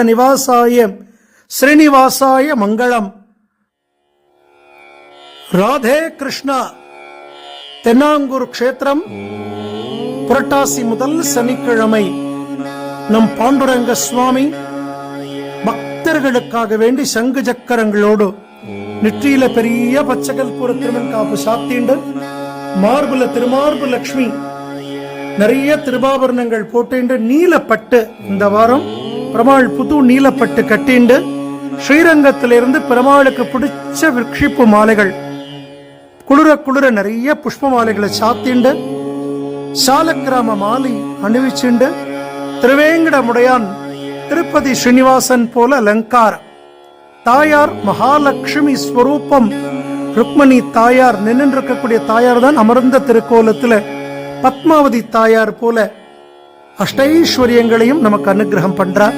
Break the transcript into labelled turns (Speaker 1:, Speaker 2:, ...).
Speaker 1: நிவாசாய ஸ்ரீனிவாசாய மங்களம். ராதே கிருஷ்ணா. தென்னாங்கூர் க்ஷேத்திரம் புரட்டாசி முதல் சனிக்கிழமை நம் பாண்டுரங்க சுவாமி பக்தர்களுக்காக வேண்டி சங்கு சக்கரங்களோடு நெற்றியில பெரிய பச்சைக்கல் பூர திருமண் காப்பு சாத்திண்டு மார்புல திருமார்பு லட்சுமி நிறைய திருபாபரணங்கள் போட்டு நீலப்பட்டு இந்த வாரம் பெருமாள் புது நீலப்பட்டு கட்டிண்டு ஸ்ரீரங்கத்திலிருந்து பெருமாளுக்கு பிடிச்ச விரக்ஷிப்பு மாலைகள் குளிர குளிர நிறைய புஷ்ப மாலைகளை சாத்திண்டு சாலக்கிராம மாலை அணிவிச்சுண்டு திருவேங்கடமுடையான் திருப்பதி ஸ்ரீனிவாசன் போல அலங்காரம். தாயார் மகாலட்சுமி ஸ்வரூபம் ருக்மணி தாயார் நின்றிருக்கக்கூடிய தாயார் தான் அமர்ந்த திருக்கோலத்துல பத்மாவதி தாயார் போல அஷ்டைஸ்வரியங்களையும் நமக்கு அனுகிரகம் பண்றார்.